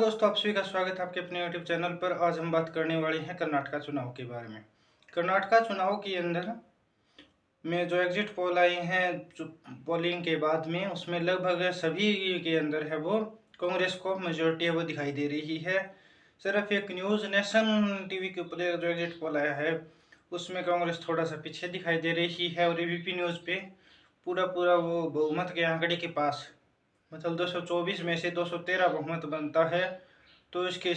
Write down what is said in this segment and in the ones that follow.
दोस्तों, आप सभी का स्वागत है आपके अपने यूट्यूब चैनल पर। आज हम बात करने वाले हैं कर्नाटका चुनाव के बारे में। कर्नाटका चुनाव के अंदर में जो एग्जिट पोल आए हैं जो पोलिंग के बाद में, उसमें लगभग सभी के अंदर है वो कांग्रेस को मेजोरिटी है वो दिखाई दे रही है। सिर्फ एक न्यूज़ नेशन टीवी के ऊपर जो एग्जिट पोल आया है उसमें कांग्रेस थोड़ा सा पीछे दिखाई दे रही है, और एबीपी न्यूज़ पे पूरा पूरा वो बहुमत के आंकड़े के पास, मतलब 224 में से 213 बहुमत बनता है। तो इसके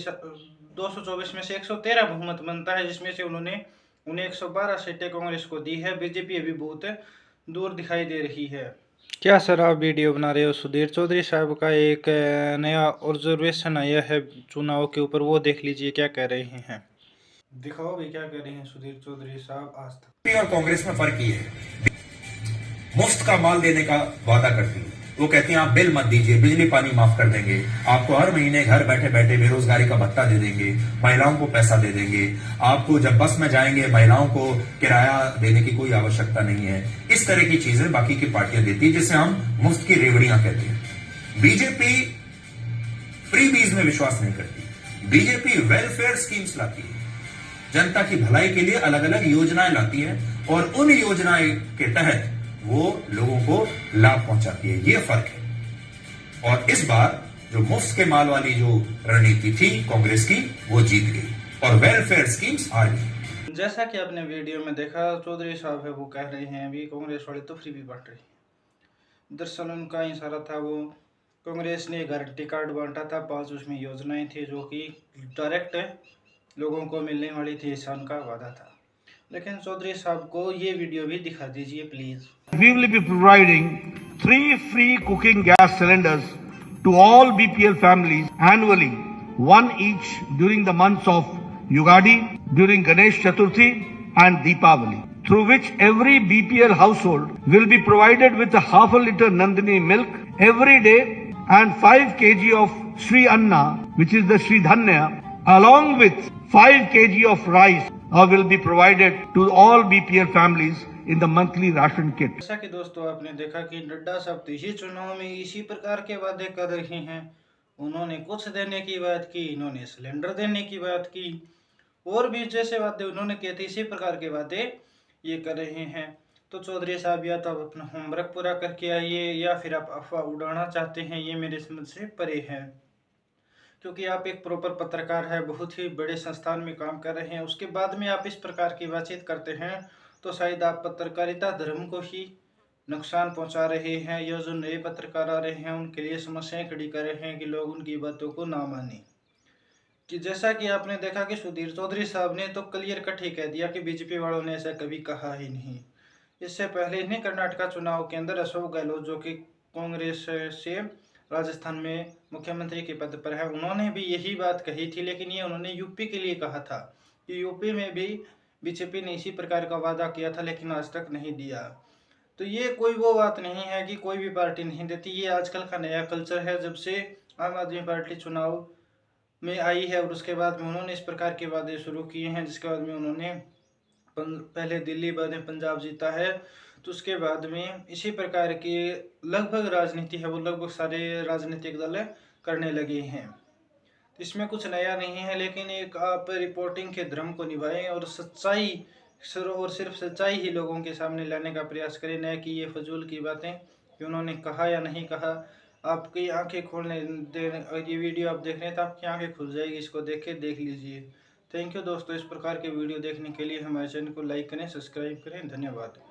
224 में से 113 बहुमत बनता है, जिसमें से उन्होंने उन्हें 112 सीटें कांग्रेस को दी है। बीजेपी अभी बहुत दूर दिखाई दे रही है। क्या सर आप वीडियो बना रहे हो? सुधीर चौधरी साहब का एक नया ऑब्जर्वेशन आया है चुनाव के ऊपर, वो देख लीजिए क्या कह रहे हैं। दिखाओ भी क्या कह रहे हैं सुधीर चौधरी साहब आज तक। और कांग्रेस में फर्क ये है, मुफ्त का माल देने का वादा करती है। वो कहती हैं आप बिल मत दीजिए, बिजली पानी माफ कर देंगे, आपको हर महीने घर बैठे बैठे बेरोजगारी का भत्ता दे देंगे, महिलाओं को पैसा दे देंगे, आपको जब बस में जाएंगे महिलाओं को किराया देने की कोई आवश्यकता नहीं है। इस तरह की चीजें बाकी की पार्टियां देती है, जिसे हम मुफ्त की रेवड़ियां कहते हैं। बीजेपी फ्रीबीज में विश्वास नहीं करती। बीजेपी वेलफेयर स्कीम्स लाती है, जनता की भलाई के लिए अलग अलग योजनाएं लाती है, और उन योजनाएं के तहत वो लोगों को लाभ पहुंचाती है। ये फर्क है। और इस बार जो मुफ्त के माल वाली जो रणनीति थी कांग्रेस की, वो जीत गई और वेलफेयर स्कीम्स आ गई। जैसा कि आपने वीडियो में देखा, चौधरी साहब है वो कह रहे हैं अभी कांग्रेस वाले तो फ्री भी बांट रही है। दरअसल उनका इशारा था, वो कांग्रेस ने गारंटी कार्ड बांटा था 5, उसमें योजनाएं थी जो कि डायरेक्ट लोगों को मिलने वाली थी, ऐसा उनका वादा था। लेकिन चौधरी साहब को ये वीडियो भी दिखा दीजिए please. We will be providing 3 free cooking gas cylinders to all BPL families annually, one each during the months of Yugadi, during Ganesh Chaturthi and Deepavali, through which every BPL household will be provided with a half a liter Nandini milk every day and 5 kg of Sri Anna, which is the Sri Dhanya, along with 5 kg of rice will be provided to all BPL families in the monthly ration kit. जैसा कि दोस्तों आपने देखा कि नड्डा साहब तो इसी चुनाव में इसी प्रकार के वादे कर रहे हैं। उन्होंने कुछ देने की बात की, इन्होंने सिलेंडर देने की बात की, और भी जैसे वादे उन्होंने किए थे इसी प्रकार के वादे ये कर रहे हैं। तो चौधरी साहब या तो आप अपना होमवर्क पूरा करके आइए, या फिर आप अफवाह उड़ाना चाहते हैं, ये मेरे समझ से परे है। क्योंकि आप एक प्रॉपर पत्रकार है, बहुत ही बड़े संस्थान में काम कर रहे हैं, उसके बाद में आप इस प्रकार की बातचीत करते हैं, तो शायद आप पत्रकारिता धर्म को ही नुकसान पहुंचा रहे हैं, या जो नए पत्रकार आ रहे हैं उनके लिए समस्याएं खड़ी कर रहे हैं कि लोग उनकी बातों को ना माने। कि जैसा कि आपने देखा कि सुधीर चौधरी साहब ने तो क्लियर कट ही कह दिया कि बीजेपी वालों ने ऐसा कभी कहा ही नहीं। इससे पहले इन्हें कर्नाटका चुनाव के अंदर अशोक गहलोत, जो कि कांग्रेस से राजस्थान में मुख्यमंत्री के पद पर है, उन्होंने भी यही बात कही थी। लेकिन ये उन्होंने यूपी के लिए कहा था कि यूपी में भी बीजेपी ने इसी प्रकार का वादा किया था, लेकिन आज तक नहीं दिया। तो ये कोई वो बात नहीं है कि कोई भी पार्टी नहीं देती, ये आजकल का नया कल्चर है। जब से आम आदमी पार्टी चुनाव में आई है और उसके बाद में उन्होंने इस प्रकार के वादे शुरू किए हैं, जिसके बाद में उन्होंने पहले दिल्ली बाद में पंजाब जीता है, तो उसके बाद में इसी प्रकार की लगभग राजनीति है वो लगभग सारे राजनीतिक दल करने लगे हैं। तो इसमें कुछ नया नहीं है, लेकिन एक आप रिपोर्टिंग के धर्म को निभाएं और सच्चाई और सिर्फ सच्चाई ही लोगों के सामने लाने का प्रयास करें, न कि ये फजूल की बातें कि उन्होंने कहा या नहीं कहा। आपकी आंखें खोलने दे, ये वीडियो आप देख रहे हैं तो आपकी आंखें खुल जाएगी, इसको देख लीजिए। थैंक यू दोस्तों, इस प्रकार के वीडियो देखने के लिए हमारे चैनल को लाइक करें, सब्सक्राइब करें। धन्यवाद।